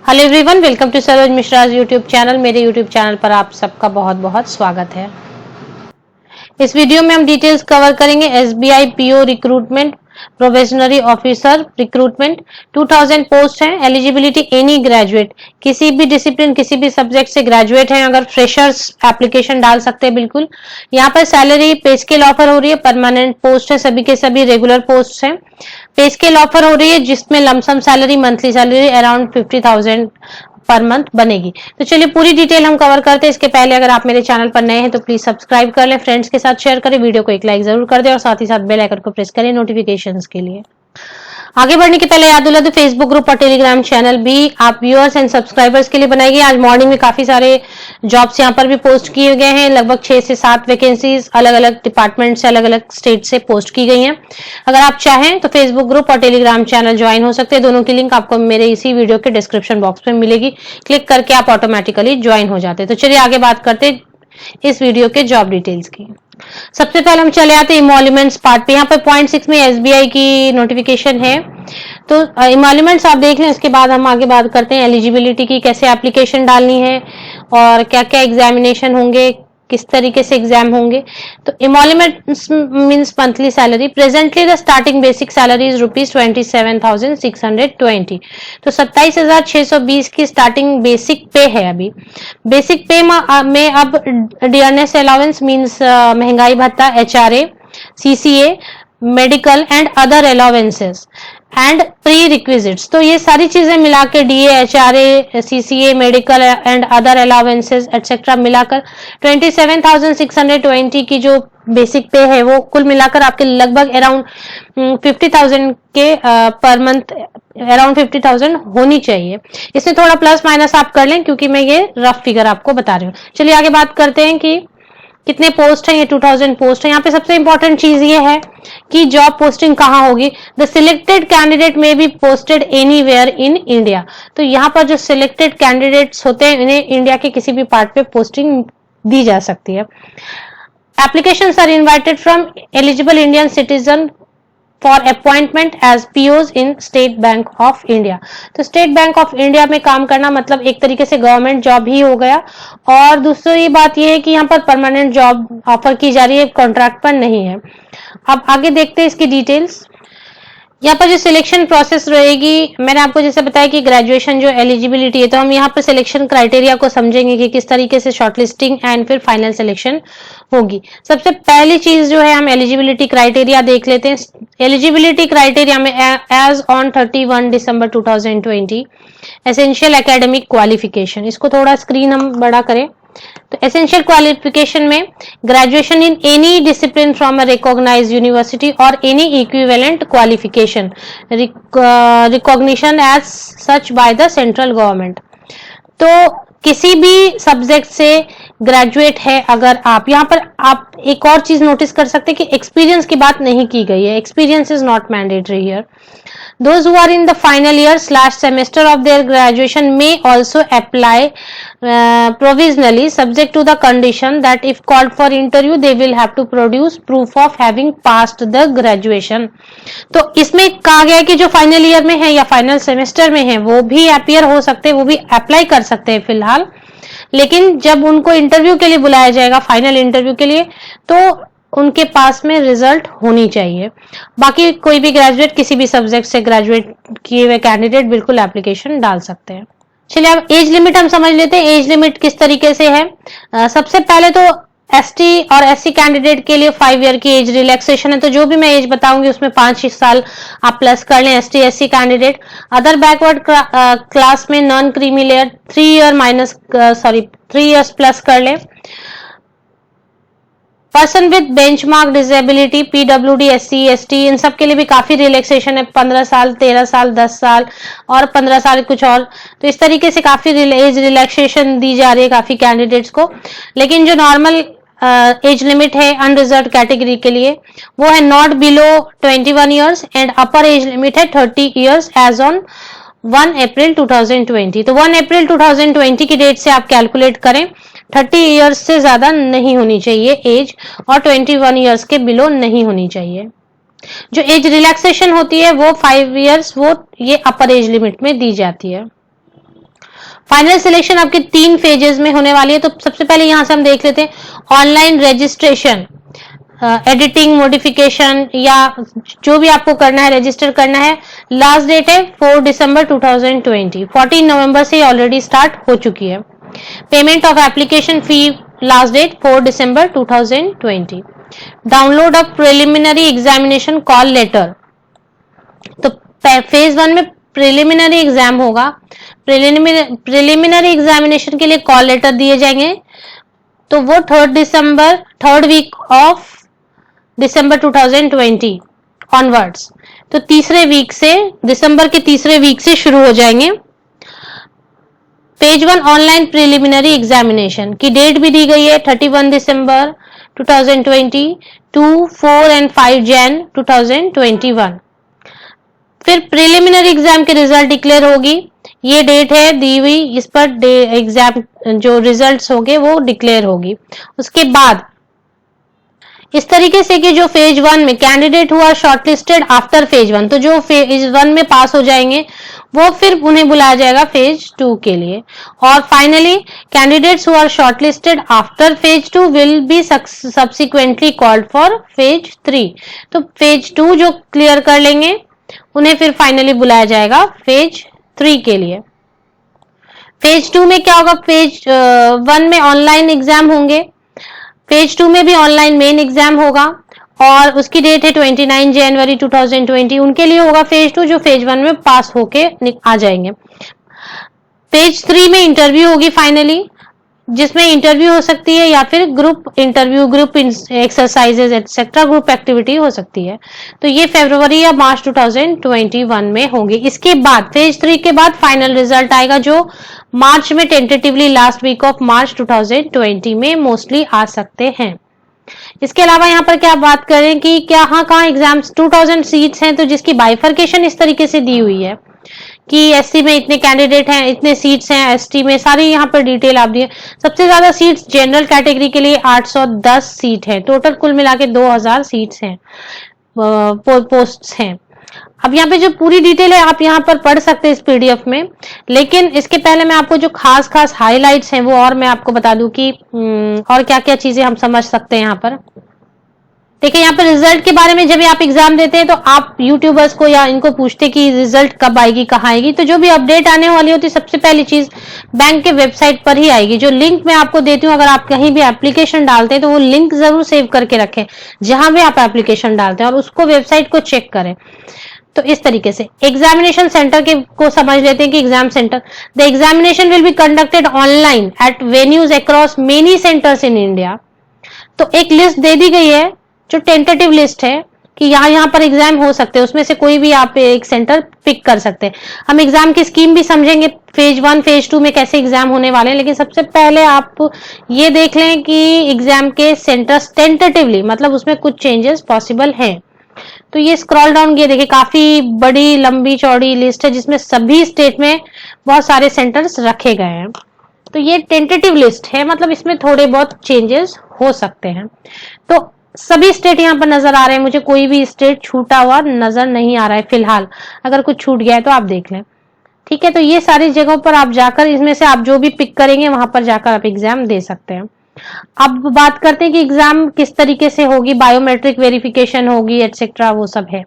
Hello everyone, welcome to Saroj Mishra YouTube channel. मेरे YouTube channel पर आप सबका बहुत बहुत स्वागत है। इस वीडियो में हम डिटेल्स कवर करेंगे SBI PO recruitment, probationary officer recruitment. 2000 post है। एलिजिबिलिटी एनी ग्रेजुएट, किसी भी डिसिप्लिन किसी भी सब्जेक्ट से ग्रेजुएट हैं अगर फ्रेशर्स एप्लीकेशन डाल सकते हैं बिल्कुल। यहाँ पर सैलरी पे स्केल ऑफर हो रही है, परमानेंट पोस्ट है, सभी के सभी रेगुलर पोस्ट हैं। पे स्केल ऑफर हो रही है जिसमें lump sum salary, monthly salary around 50,000 per month बनेगी। तो चलिए पूरी डिटेल हम कवर करते हैं। इसके पहले अगर आप मेरे चैनल पर नए हैं तो प्लीज सब्सक्राइब कर लें, फ्रेंड्स के साथ शेयर करें, वीडियो को एक लाइक जरूर कर दें और साथ ही साथ बेल आइकन को प्रेस करें नोटिफिकेशंस के लिए। आगे बढ़ने के पहले याद दिला दो, फेसबुक ग्रुप और टेलीग्राम चैनल भी आप व्यूअर्स एंड सब्सक्राइबर्स के लिए बनाई गई। आज मॉर्निंग में काफी सारे जॉब्स यहाँ पर भी पोस्ट किए गए हैं। लगभग 6 से 7 वैकेंसीज अलग अलग डिपार्टमेंट से, अलग अलग स्टेट से पोस्ट की गई हैं। अगर आप चाहें तो फेसबुक ग्रुप और टेलीग्राम चैनल ज्वाइन हो सकते हैं। दोनों की लिंक आपको मेरे इसी वीडियो के डिस्क्रिप्शन बॉक्स में मिलेगी। क्लिक करके आप ऑटोमेटिकली ज्वाइन हो जाते हैं। तो चलिए आगे बात करते हैं इस वीडियो के जॉब डिटेल्स की। सबसे पहले हम चले आते हैं इमोल्यूमेंट्स पार्ट पे। यहाँ पर पॉइंट 6 में एसबीआई की नोटिफिकेशन है, तो इमोल्यूमेंट्स आप देख लें। इसके बाद हम आगे बात करते हैं एलिजिबिलिटी की, कैसे एप्लीकेशन डालनी है और क्या क्या एग्जामिनेशन होंगे, किस तरीके से एग्जाम होंगे। तो emoluments means monthly salary. Presently the starting basic salary is ₹27,620। तो 27,620 की स्टार्टिंग बेसिक पे है। अभी बेसिक पे में अब डियरनेस अलाउंस मींस महंगाई भत्ता, HRA, CCA, medical and other allowances and pre requisites, तो ये सारी चीजें मिला के DA, HRA, CCA, medical and other allowances etcetera मिलाकर 27,620 की जो बेसिक पे है वो कुल मिलाकर आपके लगभग अराउंड 50,000 के पर मंथ अराउंड 50,000 होनी चाहिए। इसमें थोड़ा प्लस माइनस आप कर लें क्योंकि मैं ये रफ फिगर आपको बता रही हूँ। चलिए आगे बात करते हैं कि कितने पोस्ट हैं। ये 2000 पोस्ट है। यहाँ पे सबसे इंपॉर्टेंट चीज ये है कि जॉब पोस्टिंग कहाँ होगी। द सिलेक्टेड कैंडिडेट में be posted anywhere in India. तो यहाँ पर जो सिलेक्टेड कैंडिडेट्स होते हैं इन्हें इंडिया के किसी भी पार्ट पे पोस्टिंग दी जा सकती है। Applications are invited from eligible Indian citizen for appointment as POs in State Bank of India. तो स्टेट बैंक ऑफ इंडिया में काम करना मतलब एक तरीके से गवर्नमेंट जॉब ही हो गया। और दूसरी बात यह है कि यहाँ पर परमानेंट जॉब ऑफर की जा रही है, कॉन्ट्रैक्ट पर नहीं है। अब आगे देखते हैं इसकी डिटेल्स। यहाँ पर जो सिलेक्शन प्रोसेस रहेगी, मैंने आपको जैसे बताया कि ग्रेजुएशन जो एलिजिबिलिटी है, तो हम यहाँ पर सिलेक्शन क्राइटेरिया को समझेंगे कि किस तरीके से शॉर्टलिस्टिंग एंड फिर फाइनल सिलेक्शन होगी। सबसे पहली चीज जो है हम एलिजिबिलिटी क्राइटेरिया देख लेते हैं। एलिजिबिलिटी क्राइटेरिया में age on 31 December 2020 essential academic qualification, इसको थोड़ा स्क्रीन हम बड़ा करें तो एसेंशियल क्वालिफिकेशन में graduation in any discipline from a recognised university और any equivalent qualification recognition as such by the central government. तो किसी भी सब्जेक्ट से ग्रेजुएट है अगर आप, यहाँ पर आप एक और चीज नोटिस कर सकते हैं कि एक्सपीरियंस की बात नहीं की गई है। Experience is not mandatory here. Those who are in the final year/semester of their graduation may also apply provisionally, subject to the condition that if called for interview, they will have to produce proof of having passed the graduation. तो इसमें कहा गया है कि जो final year में है या फाइनल सेमेस्टर में है वो भी अपीयर हो सकते हैं, वो भी अप्लाई कर सकते हैं फिलहाल। लेकिन जब उनको इंटरव्यू के लिए बुलाया जाएगा, फाइनल इंटरव्यू के लिए, तो उनके पास में रिजल्ट होनी चाहिए। बाकी कोई भी ग्रेजुएट किसी भी सब्जेक्ट से ग्रेजुएट किए हुए कैंडिडेट बिल्कुल एप्लीकेशन डाल सकते हैं। चलिए अब एज लिमिट हम समझ लेते हैं। एज लिमिट किस तरीके से है। सबसे पहले तो एसटी और एससी कैंडिडेट के लिए 5 ईयर की एज रिलैक्सेशन है। तो जो भी मैं एज बताऊंगी उसमें 5 साल आप प्लस कर लें ST SC candidate. Other backward class में non creamy layer 3 years plus कर लें। Person with benchmark disability, PWD, SC, ST, इन सब के लिए भी काफी रिलैक्सेशन है। 15 साल, 13 साल, 10 साल और 15 साल कुछ और। तो इस तरीके से काफी एज रिलैक्सेशन दी जा रही है काफी कैंडिडेट्स को। लेकिन जो नॉर्मल एज लिमिट है अनरिजर्व कैटेगरी के लिए वो है not below 21 years and upper age limit है 30 ईयर्स एज ऑन 1 अप्रैल 2020। तो 1 अप्रैल 2020 की डेट से आप कैलकुलेट करें, 30 ईयर्स से ज्यादा नहीं होनी चाहिए एज और 21 ईयर्स के बिलो नहीं होनी चाहिए। जो एज रिलैक्सेशन होती है वो 5 ईयर्स वो ये अपर एज लिमिट में दी जाती है। फाइनल सिलेक्शन आपके 3 फेजेस में होने वाली है। तो सबसे पहले यहां से हम देख लेते हैं ऑनलाइन रजिस्ट्रेशन, एडिटिंग, मॉडिफिकेशन या जो भी आपको करना है, रजिस्टर करना है। लास्ट डेट है 4 दिसंबर 2020, 14 नवंबर से ऑलरेडी स्टार्ट हो चुकी है। Payment of application fee, last date 4 December 2020। Download of preliminary examination call letter. तो फेज 1 में प्रिलिमिनरी एग्जाम होगा। प्रिलिमिनरी एग्जामिनेशन के लिए कॉल लेटर दिए जाएंगे, तो वो 3rd week of December 2020 onwards, तो तीसरे वीक से, दिसंबर के तीसरे वीक से शुरू हो जाएंगे। पेज 1 ऑनलाइन प्रिलिमिनरी एग्जामिनेशन की डेट भी दी गई है 31 दिसंबर 2020 2, 4 एंड 5 जैन 2021। फिर प्रिलिमिनरी एग्जाम के रिजल्ट डिक्लेयर होगी, ये डेट है दी हुई, इस पर एग्जाम जो रिजल्ट्स होंगे वो डिक्लेयर होगी। उसके बाद इस तरीके से कि जो फेज 1 में कैंडिडेट हुआ शॉर्टलिस्टेड आफ्टर फेज 1, तो जो फेज 1 में पास हो जाएंगे वो फिर उन्हें बुलाया जाएगा फेज 2 के लिए। और finally candidates who are shortlisted after phase 2 will be subsequently called for phase 3। तो फेज 2 जो क्लियर कर लेंगे उन्हें फिर फाइनली बुलाया जाएगा फेज 3 के लिए। फेज 2 में क्या होगा, फेज 1 में ऑनलाइन एग्जाम होंगे, फेज 2 में भी ऑनलाइन मेन एग्जाम होगा और उसकी डेट है 29 जनवरी 2020। उनके लिए होगा फेज 2 जो फेज 1 में पास होके आ जाएंगे। फेज 3 में इंटरव्यू होगी फाइनली, जिसमें इंटरव्यू हो सकती है या फिर group interview, group exercises etcetera, group activity हो सकती है। तो ये फरवरी या मार्च 2021 में होंगे। इसके बाद फेज 3 के बाद फाइनल रिजल्ट आएगा जो मार्च में, tentatively last week of March 2020 में मोस्टली आ सकते हैं। इसके अलावा यहाँ पर क्या बात करें कि क्या कहाँ एग्जाम्स 2000 सीट्स हैं, तो जिसकी बाइफर्केशन इस तरीके से दी हुई है कि एससी में इतने कैंडिडेट हैं, इतने सीट्स हैं, एसटी में सारी यहाँ पर डिटेल आप दी है। सबसे ज्यादा सीट्स जनरल कैटेगरी के लिए 810 सीट है, टोटल कुल मिला के 2000 सीट्स हैं, पोस्ट्स हैं। अब यहाँ पे जो पूरी डिटेल है आप यहाँ पर पढ़ सकते हैं इस पीडीएफ में, लेकिन इसके पहले मैं आपको जो खास खास हाइलाइट्स हैं वो और मैं आपको बता दूं कि और क्या क्या चीजें हम समझ सकते हैं यहाँ पर। देखिए यहाँ पर रिजल्ट के बारे में, जब आप एग्जाम देते हैं तो आप यूट्यूबर्स को या इनको पूछते कि रिजल्ट कब आएगी, कहाँ आएगी, तो जो भी अपडेट आने वाली होती है सबसे पहली चीज बैंक के वेबसाइट पर ही आएगी। जो लिंक मैं आपको देती हूँ, अगर आप कहीं भी एप्लीकेशन डालते हैं तो वो लिंक जरूर सेव करके रखें जहां भी आप एप्लीकेशन डालते हैं और उसको वेबसाइट को चेक करें। तो इस तरीके से एग्जामिनेशन सेंटर के को समझ लेते हैं कि exam centre, the examination will be conducted online at venues across many centres in India. तो एक लिस्ट दे दी गई है जो टेंटेटिव लिस्ट है कि यहाँ पर एग्जाम हो सकते हैं, उसमें से कोई भी आप एक सेंटर पिक कर सकते हैं। हम एग्जाम की स्कीम भी समझेंगे, फेज 1 फेज 2 में कैसे एग्जाम होने वाले हैं, लेकिन सबसे पहले आप ये देख लें कि एग्जाम के सेंटर्स टेंटेटिवली, मतलब उसमें कुछ चेंजेस पॉसिबल हैं। तो ये स्क्रॉल डाउन, ये देखिए काफी बड़ी लंबी चौड़ी लिस्ट है जिसमें सभी स्टेट में बहुत सारे सेंटर्स रखे गए हैं। तो ये टेंटेटिव लिस्ट है, मतलब इसमें थोड़े बहुत चेंजेस हो सकते हैं। तो सभी स्टेट यहाँ पर नजर आ रहे हैं, मुझे कोई भी स्टेट छूटा हुआ नजर नहीं आ रहा है फिलहाल। अगर कुछ छूट गया है तो आप देख लें, ठीक है। तो ये सारी जगहों पर आप जाकर, इसमें से आप जो भी पिक करेंगे वहां पर जाकर आप एग्जाम दे सकते हैं। अब बात करते हैं कि एग्जाम किस तरीके से होगी, बायोमेट्रिक वेरिफिकेशन होगी एटसेट्रा, वो सब है।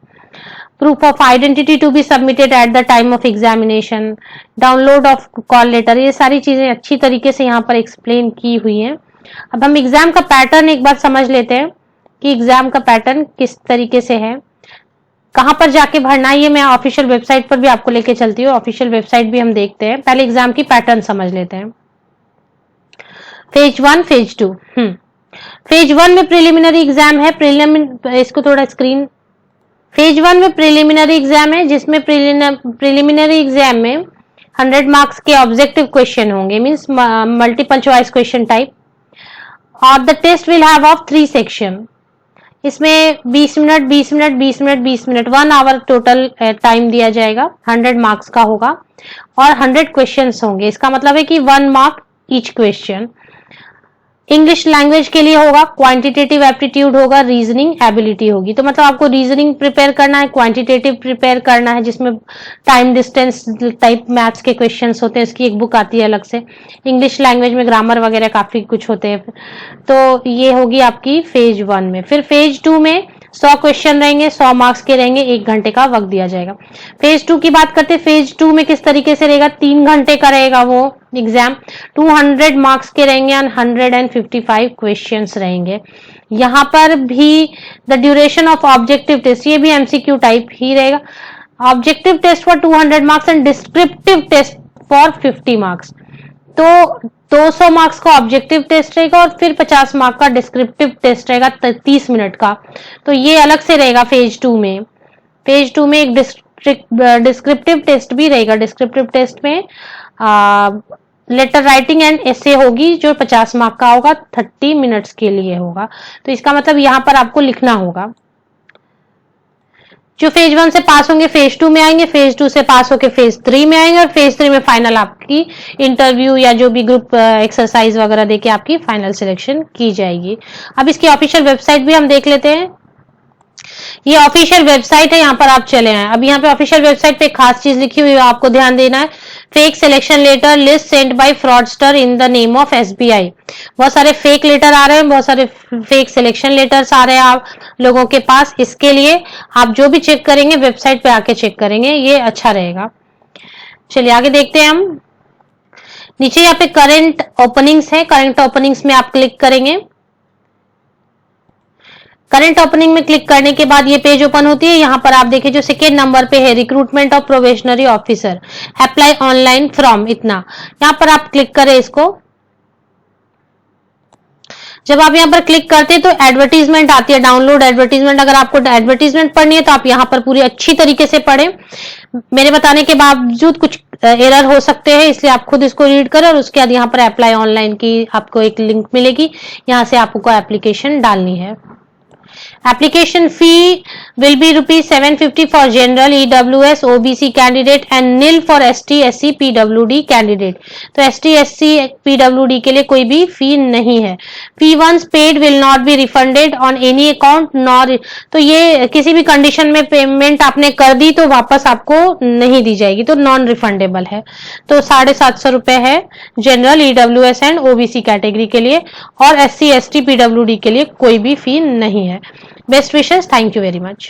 Proof of identity to be submitted at the time of examination, download of call letter, ये सारी चीजें अच्छी तरीके से यहाँ पर एक्सप्लेन की हुई हैं। अब हम एग्जाम का पैटर्न एक बार समझ लेते हैं कि एग्जाम का पैटर्न किस तरीके से है, कहां पर जाके भरना है। ये मैं ऑफिशियल वेबसाइट पर भी आपको लेके चलती हूँ, ऑफिशियल वेबसाइट भी हम देखते हैं। पहले एग्जाम की पैटर्न समझ लेते हैं। फेज 1 फेज 2, फेज 1 में प्रिलिमिनरी एग्जाम है, इसको थोड़ा स्क्रीन, फेज 1 में प्रिलिमिनरी एग्जाम है जिसमें प्रिलिमिनरी एग्जाम में 100 मार्क्स के ऑब्जेक्टिव क्वेश्चन होंगे, means multiple choice question type, और the test will have of 3 section. इसमें 20 minute 20 minute 20 minute 20 minute 1 hour total time दिया जाएगा, 100 मार्क्स का होगा और 100 क्वेश्चंस होंगे। इसका मतलब है कि 1 mark each question. English language के लिए होगा क्वांटिटेटिव एप्टीट्यूड होगा, रीजनिंग एबिलिटी होगी। तो मतलब आपको रीजनिंग प्रिपेयर करना है, क्वांटिटेटिव प्रिपेयर करना है जिसमें टाइम डिस्टेंस टाइप मैथ्स के क्वेश्चंस होते हैं, इसकी एक बुक आती है अलग से। इंग्लिश लैंग्वेज में ग्रामर वगैरह काफी कुछ होते हैं। तो ये होगी आपकी फेज 1 में। फिर फेज 2 में 100 क्वेश्चन रहेंगे, 100 मार्क्स के रहेंगे, 1 घंटे का वक्त दिया जाएगा। फेज 2 की बात करते हैं, फेज 2 में किस तरीके से रहेगा, 3 घंटे का रहेगा वो एग्जाम, 200 मार्क्स के रहेंगे और 155 क्वेश्चंस रहेंगे। यहाँ पर भी the duration of objective test, ये भी एमसीक्यू टाइप ही रहेगा। Objective test for 200 marks and descriptive test for 50 marks. तो 200 मार्क्स का ऑब्जेक्टिव टेस्ट रहेगा और फिर 50 मार्क का डिस्क्रिप्टिव टेस्ट रहेगा 30 मिनट का। तो ये अलग से रहेगा फेज 2 में। फेज 2 में एक डिस्क्रिप्टिव टेस्ट भी रहेगा। डिस्क्रिप्टिव टेस्ट में लेटर राइटिंग एंड एसे होगी जो 50 मार्क का होगा, 30 मिनट्स के लिए होगा। तो इसका मतलब यहां पर आपको लिखना होगा। जो फेज 1 से पास होंगे फेज 2 में आएंगे, फेज 2 से पास होके फेज 3 में आएंगे और फेज 3 में फाइनल आपकी इंटरव्यू या जो भी ग्रुप एक्सरसाइज वगैरह देके आपकी फाइनल सिलेक्शन की जाएगी। अब इसकी ऑफिशियल वेबसाइट भी हम देख लेते हैं। ये ऑफिशियल वेबसाइट है, यहाँ पर आप चले आए। अब यहाँ पे ऑफिशियल वेबसाइट पे एक खास चीज लिखी हुई है, आपको ध्यान देना है। Fake selection letter list sent by fraudster in the name of SBI. बहुत सारे फेक लेटर आ रहे हैं, बहुत सारे फेक सिलेक्शन लेटर्स आ रहे हैं आप लोगों के पास। इसके लिए आप जो भी चेक करेंगे वेबसाइट पे आके चेक करेंगे, ये अच्छा रहेगा। चलिए आगे देखते हैं हम। नीचे यहाँ पे करंट ओपनिंग्स है, करंट ओपनिंग्स में आप क्लिक करेंगे। करंट ओपनिंग में क्लिक करने के बाद ये पेज ओपन होती है। यहाँ पर आप देखिए जो सेकेंड नंबर पे है recruitment of probationary officer, apply online from, इतना यहाँ पर आप क्लिक करें इसको। जब आप यहाँ पर क्लिक करते हैं तो एडवर्टीजमेंट आती है, डाउनलोड एडवर्टीजमेंट। अगर आपको एडवर्टीजमेंट पढ़नी है तो आप यहाँ पर पूरी अच्छी तरीके से पढ़ें। मेरे बताने के बावजूद कुछ एरर हो सकते हैं, इसलिए आप खुद इसको रीड करें और उसके बाद यहाँ पर अप्लाई ऑनलाइन की आपको एक लिंक मिलेगी, यहाँ से आपको एप्लीकेशन डालनी है। Application fee will be ₹750 for general EWS OBC candidate and nil for ST SC PWD candidate। तो ST SC PWD के लिए कोई भी फी नहीं है। Fee once paid will not be refunded on any account nor, तो ये किसी भी कंडीशन में पेमेंट आपने कर दी तो वापस आपको नहीं दी जाएगी, तो नॉन रिफंडेबल है। तो 750 रुपए है general EWS and OBC category के लिए, और SC ST PWD के लिए कोई भी फी नहीं है। Best wishes, thank you very much.